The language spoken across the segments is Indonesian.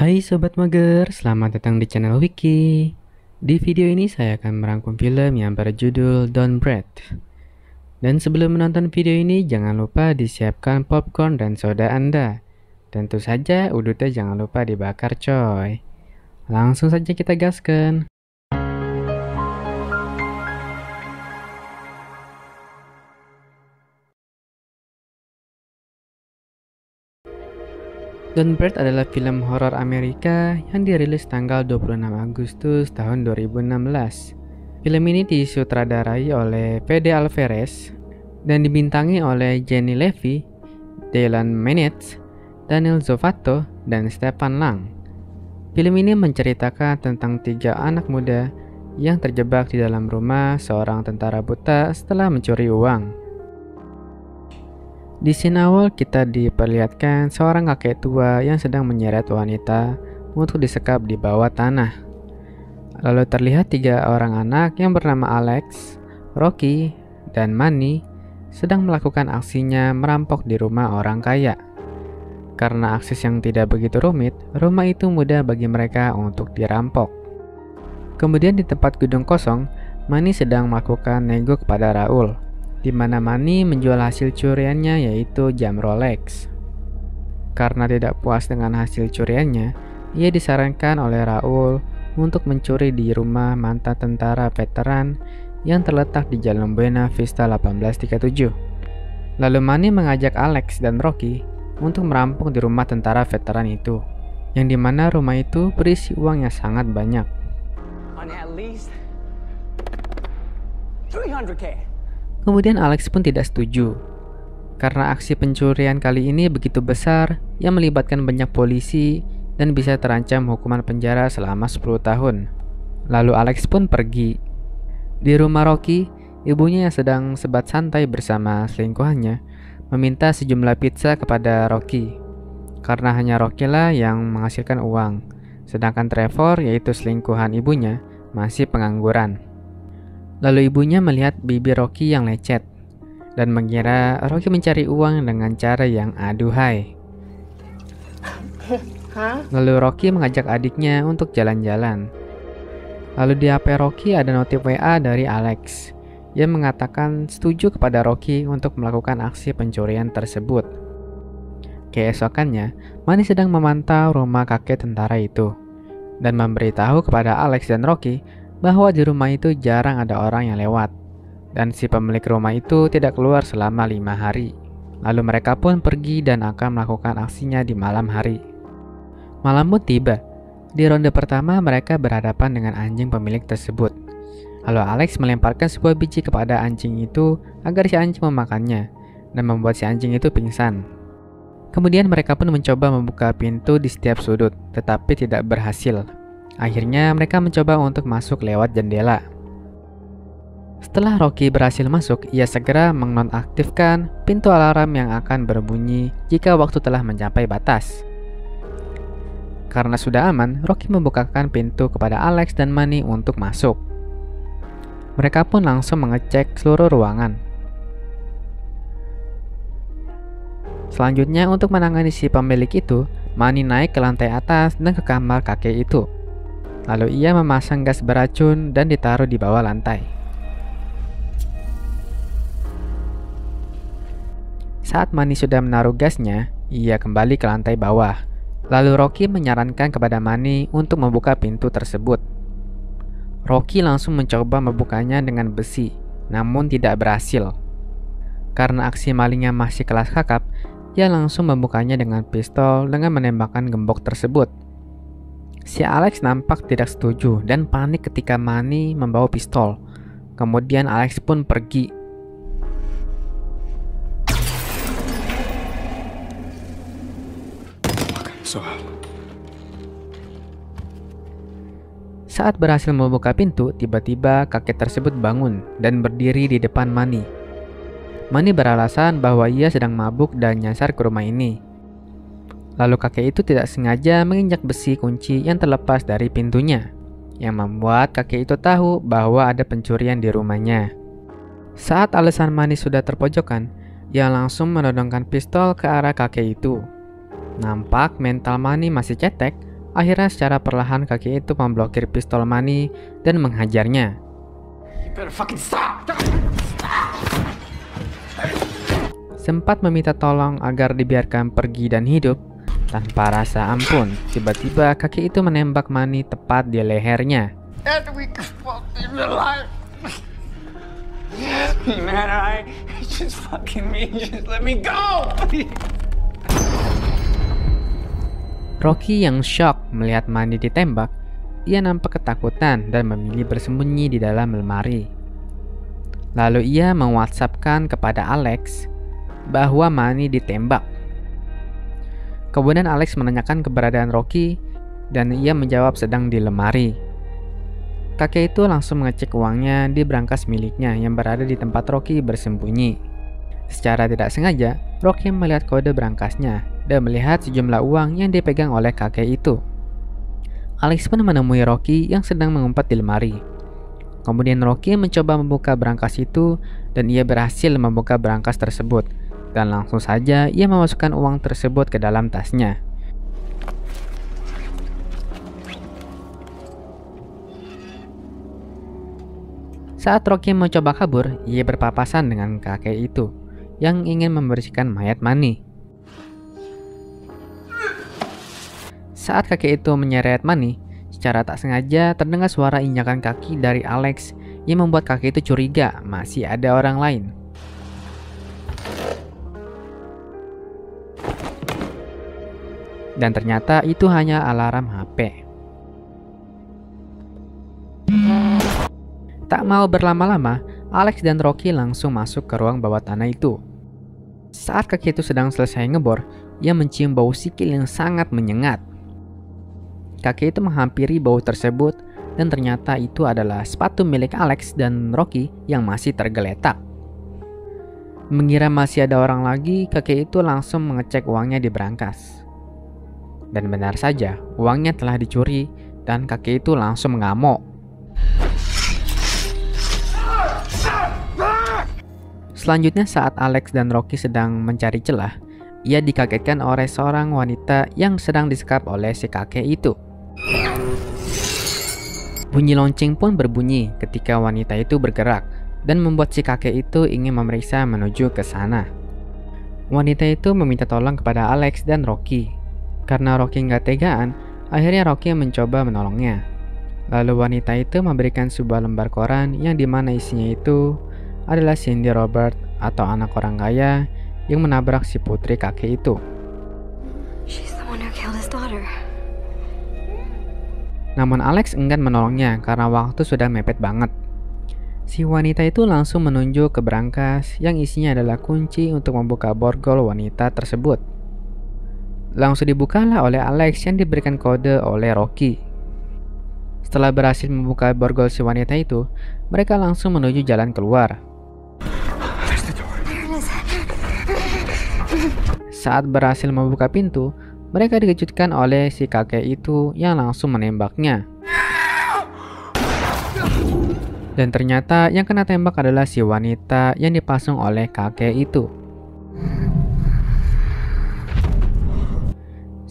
Hai Sobat Mager, selamat datang di channel Wiki. Di video ini saya akan merangkum film yang berjudul Don't Breathe. Dan sebelum menonton video ini, jangan lupa disiapkan popcorn dan soda Anda. Tentu saja udutnya jangan lupa dibakar coy. Langsung saja kita gaskan. Don't Breathe adalah film horor Amerika yang dirilis tanggal 26 Agustus tahun 2016. Film ini disutradarai oleh Fede Alvarez dan dibintangi oleh Jenny Levy, Dylan Menetz, Daniel Zovatto, dan Stefan Lang. Film ini menceritakan tentang 3 anak muda yang terjebak di dalam rumah seorang tentara buta setelah mencuri uang. Di scene awal kita diperlihatkan seorang kakek tua yang sedang menyeret wanita untuk disekap di bawah tanah. Lalu terlihat 3 orang anak yang bernama Alex, Rocky, dan Manny sedang melakukan aksinya merampok di rumah orang kaya. Karena akses yang tidak begitu rumit, rumah itu mudah bagi mereka untuk dirampok. Kemudian di tempat gedung kosong, Manny sedang melakukan nego kepada Raul, di mana Manny menjual hasil curiannya yaitu jam Rolex. Karena tidak puas dengan hasil curiannya, ia disarankan oleh Raul untuk mencuri di rumah mantan tentara veteran yang terletak di Jalan Buena Vista 1837. Lalu Manny mengajak Alex dan Rocky untuk merampok di rumah tentara veteran itu, yang dimana rumah itu berisi uang yang sangat banyak. On at least 300K. Kemudian Alex pun tidak setuju, karena aksi pencurian kali ini begitu besar yang melibatkan banyak polisi dan bisa terancam hukuman penjara selama 10 tahun. Lalu Alex pun pergi. Di rumah Rocky, ibunya yang sedang sebat santai bersama selingkuhannya meminta sejumlah pizza kepada Rocky, karena hanya Rocky lah yang menghasilkan uang, sedangkan Trevor, yaitu selingkuhan ibunya, masih pengangguran. Lalu ibunya melihat bibir Rocky yang lecet dan mengira Rocky mencari uang dengan cara yang aduhai. Lalu Rocky mengajak adiknya untuk jalan-jalan. Lalu di HP Rocky ada notif WA dari Alex yang mengatakan setuju kepada Rocky untuk melakukan aksi pencurian tersebut. Keesokannya, Manny sedang memantau rumah kakek tentara itu dan memberitahu kepada Alex dan Rocky bahwa di rumah itu jarang ada orang yang lewat, dan si pemilik rumah itu tidak keluar selama 5 hari. Lalu mereka pun pergi dan akan melakukan aksinya di malam hari. Malam pun tiba. Di ronde pertama mereka berhadapan dengan anjing pemilik tersebut. Lalu Alex melemparkan sebuah biji kepada anjing itu agar si anjing memakannya, dan membuat si anjing itu pingsan. Kemudian mereka pun mencoba membuka pintu di setiap sudut, tetapi tidak berhasil. Akhirnya mereka mencoba untuk masuk lewat jendela. Setelah Rocky berhasil masuk, ia segera menonaktifkan pintu alarm yang akan berbunyi jika waktu telah mencapai batas. Karena sudah aman, Rocky membukakan pintu kepada Alex dan Manny untuk masuk. Mereka pun langsung mengecek seluruh ruangan. Selanjutnya untuk menangani si pemilik itu, Manny naik ke lantai atas dan ke kamar kakek itu. Lalu ia memasang gas beracun dan ditaruh di bawah lantai. Saat Manny sudah menaruh gasnya, ia kembali ke lantai bawah. Lalu Rocky menyarankan kepada Manny untuk membuka pintu tersebut. Rocky langsung mencoba membukanya dengan besi, namun tidak berhasil. Karena aksi malingnya masih kelas kakap, ia langsung membukanya dengan pistol dengan menembakkan gembok tersebut. Si Alex nampak tidak setuju dan panik ketika Manny membawa pistol. Kemudian Alex pun pergi. Saat berhasil membuka pintu, tiba-tiba kakek tersebut bangun dan berdiri di depan Manny. Manny beralasan bahwa ia sedang mabuk dan nyasar ke rumah ini. Lalu kakek itu tidak sengaja menginjak besi kunci yang terlepas dari pintunya, yang membuat kakek itu tahu bahwa ada pencurian di rumahnya. Saat alasan Manny sudah terpojokan, ia langsung menodongkan pistol ke arah kakek itu. Nampak mental Manny masih cetek, Akhirnya secara perlahan kakek itu memblokir pistol Manny dan menghajarnya. You better fucking stop! Sempat meminta tolong agar dibiarkan pergi dan hidup. Tanpa rasa ampun, tiba-tiba kakek itu menembak Manny tepat di lehernya. Edwin, fucking alive! Man, just fucking me. Just let me go! Rocky yang shock melihat Manny ditembak, ia nampak ketakutan dan memilih bersembunyi di dalam lemari. Lalu ia meng-WhatsApp-kan kepada Alex bahwa Manny ditembak. Kemudian Alex menanyakan keberadaan Rocky dan ia menjawab sedang di lemari. Kakek itu langsung mengecek uangnya di brankas miliknya yang berada di tempat Rocky bersembunyi. Secara tidak sengaja, Rocky melihat kode brankasnya dan melihat sejumlah uang yang dipegang oleh kakek itu. Alex pun menemui Rocky yang sedang mengumpet di lemari. Kemudian Rocky mencoba membuka brankas itu dan ia berhasil membuka brankas tersebut. Dan langsung saja ia memasukkan uang tersebut ke dalam tasnya. Saat Rocky mencoba kabur, ia berpapasan dengan kakek itu yang ingin membersihkan mayat Manny. Saat kakek itu menyeret Manny, secara tak sengaja terdengar suara injakan kaki dari Alex yang membuat kakek itu curiga masih ada orang lain. Dan ternyata itu hanya alarm HP. Tak mau berlama-lama, Alex dan Rocky langsung masuk ke ruang bawah tanah itu. Saat kakek itu sedang selesai ngebor, ia mencium bau sikil yang sangat menyengat. Kakek itu menghampiri bau tersebut dan ternyata itu adalah sepatu milik Alex dan Rocky yang masih tergeletak. Mengira masih ada orang lagi, kakek itu langsung mengecek uangnya di brankas. Dan benar saja, uangnya telah dicuri dan kakek itu langsung mengamuk. Selanjutnya saat Alex dan Rocky sedang mencari celah, ia dikagetkan oleh seorang wanita yang sedang disekap oleh si kakek itu. Bunyi lonceng pun berbunyi ketika wanita itu bergerak dan membuat si kakek itu ingin memeriksa menuju ke sana. Wanita itu meminta tolong kepada Alex dan Rocky. Karena Rocky nggak tegaan, akhirnya Rocky mencoba menolongnya. Lalu wanita itu memberikan sebuah lembar koran yang dimana isinya itu adalah Cindy Robert atau anak orang kaya yang menabrak si putri kakek itu. She's the one who killed his daughter. Namun Alex enggan menolongnya karena waktu sudah mepet banget. Si wanita itu langsung menunjuk ke brankas yang isinya adalah kunci untuk membuka borgol wanita tersebut. Langsung dibukalah oleh Alex yang diberikan kode oleh Rocky. Setelah berhasil membuka borgol si wanita itu, mereka langsung menuju jalan keluar. Saat berhasil membuka pintu, mereka dikejutkan oleh si kakek itu yang langsung menembaknya. Dan ternyata yang kena tembak adalah si wanita yang dipasung oleh kakek itu.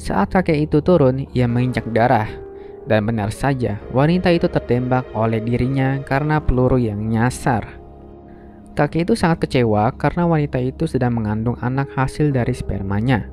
Saat kakek itu turun, ia menginjak darah. Dan benar saja, wanita itu tertembak oleh dirinya karena peluru yang nyasar. Kakek itu sangat kecewa karena wanita itu sedang mengandung anak hasil dari spermanya.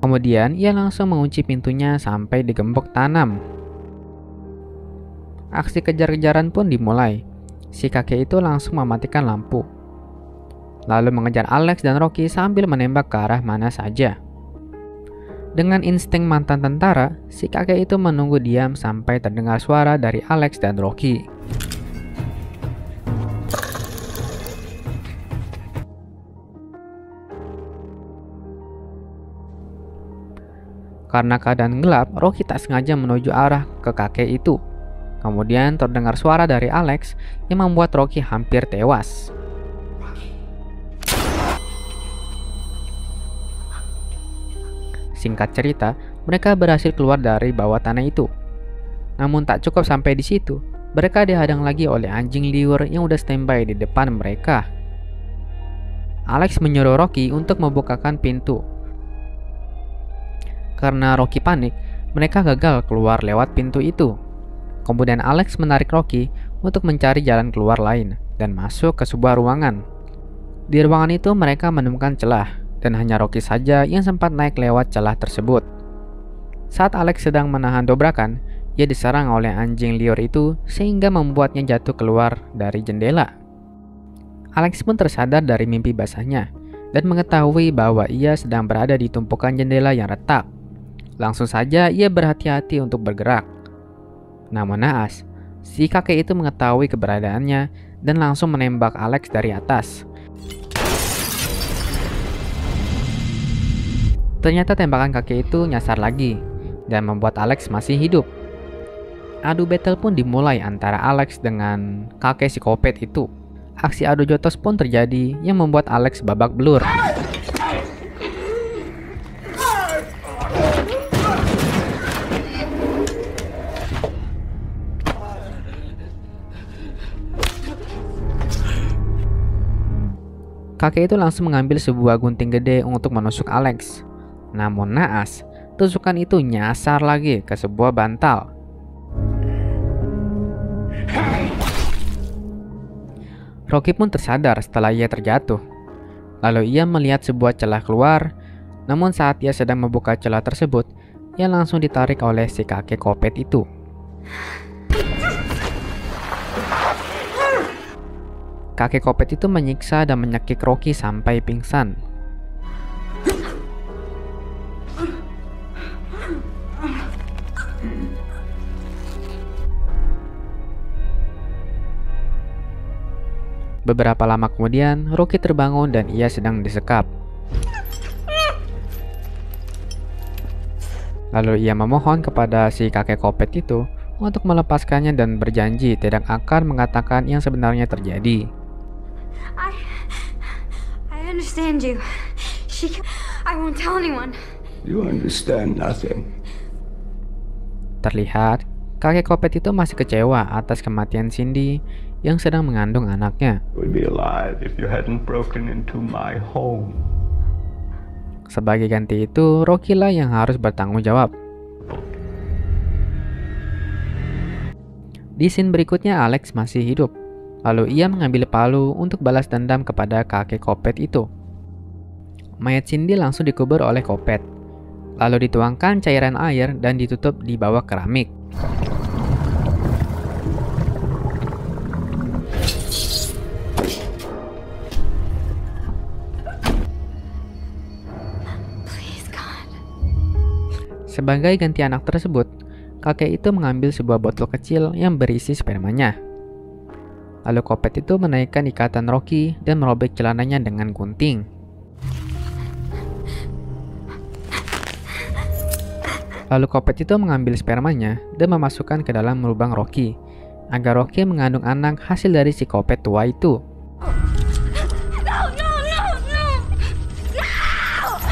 Kemudian ia langsung mengunci pintunya sampai digembok tanam. Aksi kejar-kejaran pun dimulai. Si kakek itu langsung mematikan lampu, lalu mengejar Alex dan Rocky sambil menembak ke arah mana saja. Dengan insting mantan tentara, si kakek itu menunggu diam sampai terdengar suara dari Alex dan Rocky. Karena keadaan gelap, Rocky tak sengaja menuju arah ke kakek itu. Kemudian terdengar suara dari Alex yang membuat Rocky hampir tewas. Singkat cerita, mereka berhasil keluar dari bawah tanah itu. Namun tak cukup sampai di situ, mereka dihadang lagi oleh anjing liur yang udah standby di depan mereka. Alex menyuruh Rocky untuk membukakan pintu. Karena Rocky panik, mereka gagal keluar lewat pintu itu. Kemudian Alex menarik Rocky untuk mencari jalan keluar lain dan masuk ke sebuah ruangan. Di ruangan itu mereka menemukan celah dan hanya Rocky saja yang sempat naik lewat celah tersebut. Saat Alex sedang menahan dobrakan, ia diserang oleh anjing liar itu sehingga membuatnya jatuh keluar dari jendela. Alex pun tersadar dari mimpi basahnya dan mengetahui bahwa ia sedang berada di tumpukan jendela yang retak. Langsung saja ia berhati-hati untuk bergerak. Namun naas, si kakek itu mengetahui keberadaannya dan langsung menembak Alex dari atas. Ternyata tembakan kakek itu nyasar lagi dan membuat Alex masih hidup. Adu battle pun dimulai antara Alex dengan kakek psikopat itu. Aksi adu jotos pun terjadi yang membuat Alex babak belur. Kakek itu langsung mengambil sebuah gunting gede untuk menusuk Alex. Namun naas, tusukan itu nyasar lagi ke sebuah bantal. Rocky pun tersadar setelah ia terjatuh. Lalu ia melihat sebuah celah keluar, namun saat ia sedang membuka celah tersebut, ia langsung ditarik oleh si kakek kopet itu. Kakek kopet itu menyiksa dan menyekik Rocky sampai pingsan. Beberapa lama kemudian, Rocky terbangun dan ia sedang disekap. Lalu ia memohon kepada si kakek kopet itu untuk melepaskannya dan berjanji tidak akan mengatakan yang sebenarnya terjadi. I understand you. I won't tell anyone. You understand nothing. Terlihat, kakek kopet itu masih kecewa atas kematian Cindy yang sedang mengandung anaknya. Would be alive if you hadn't broken into my home. Sebagai ganti itu, Rocky lah yang harus bertanggung jawab. Di scene berikutnya, Alex masih hidup. Lalu ia mengambil palu untuk balas dendam kepada kakek kopet itu. Mayat Cindy langsung dikubur oleh kopet. Lalu dituangkan cairan air dan ditutup di bawah keramik. Sebagai ganti anak tersebut, kakek itu mengambil sebuah botol kecil yang berisi spermanya. Lalu kopet itu menaikkan ikatan Rocky dan merobek celananya dengan gunting. Lalu kopet itu mengambil spermanya dan memasukkan ke dalam lubang Rocky, agar Rocky mengandung anak hasil dari si kopet tua itu.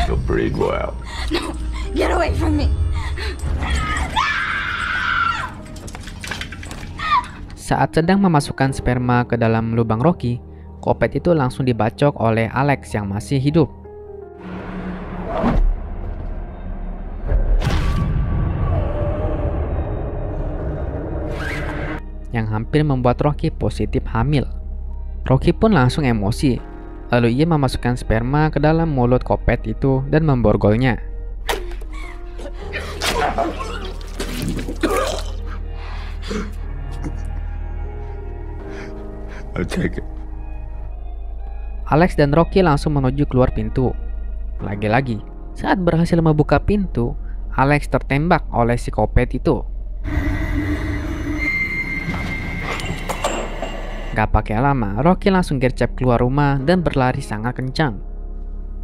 You'll breed well. No, get away from me. Saat sedang memasukkan sperma ke dalam lubang Rocky, kopet itu langsung dibacok oleh Alex yang masih hidup. Yang hampir membuat Rocky positif hamil. Rocky pun langsung emosi, lalu ia memasukkan sperma ke dalam mulut kopet itu dan memborgolnya. I'll take it. Alex dan Rocky langsung menuju keluar pintu. Lagi-lagi, saat berhasil membuka pintu, Alex tertembak oleh si kopet itu. Gak pakai lama, Rocky langsung gercep keluar rumah dan berlari sangat kencang.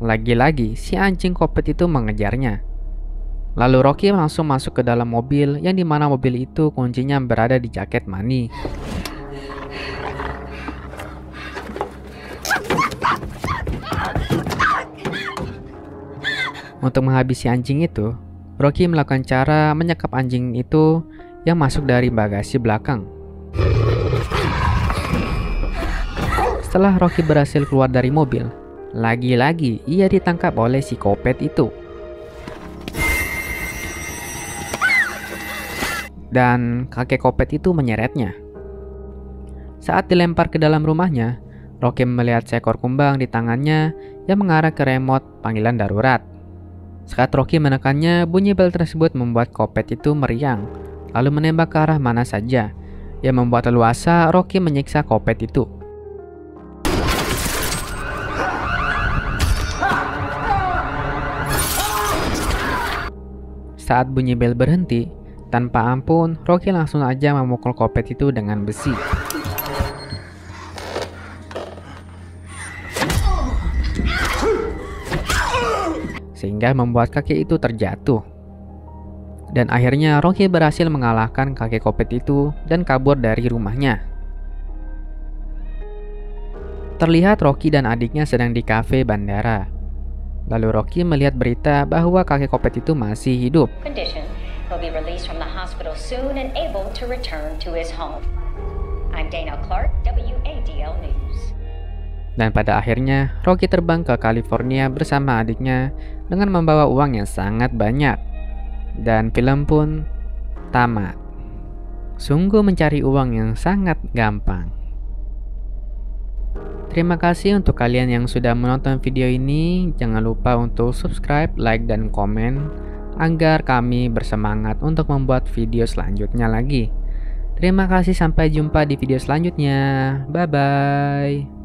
Lagi-lagi, si anjing kopet itu mengejarnya. Lalu Rocky langsung masuk ke dalam mobil yang dimana mobil itu kuncinya berada di jaket Manny. Untuk menghabisi anjing itu, Rocky melakukan cara menyekap anjing itu yang masuk dari bagasi belakang. Setelah Rocky berhasil keluar dari mobil, Lagi-lagi ia ditangkap oleh si kopet itu. Dan kakek kopet itu menyeretnya. Saat dilempar ke dalam rumahnya, Rocky melihat seekor kumbang di tangannya yang mengarah ke remote panggilan darurat. Saat Rocky menekannya, bunyi bel tersebut membuat kopet itu meriang, lalu menembak ke arah mana saja, yang membuat leluasa Rocky menyiksa kopet itu. Saat bunyi bel berhenti, tanpa ampun, Rocky langsung aja memukul kopet itu dengan besi. Sehingga membuat kakek itu terjatuh. Dan akhirnya Rocky berhasil mengalahkan kakek kopet itu dan kabur dari rumahnya. Terlihat Rocky dan adiknya sedang di kafe bandara. Lalu Rocky melihat berita bahwa kakek kopet itu masih hidup. Condition. He'll be released from the hospital soon and able to return to his home. I'm Dana Clark, WADL News. Dan pada akhirnya, Rocky terbang ke California bersama adiknya dengan membawa uang yang sangat banyak. Dan film pun tamat. Sungguh mencari uang yang sangat gampang. Terima kasih untuk kalian yang sudah menonton video ini. Jangan lupa untuk subscribe, like, dan komen agar kami bersemangat untuk membuat video selanjutnya lagi. Terima kasih, sampai jumpa di video selanjutnya. Bye-bye.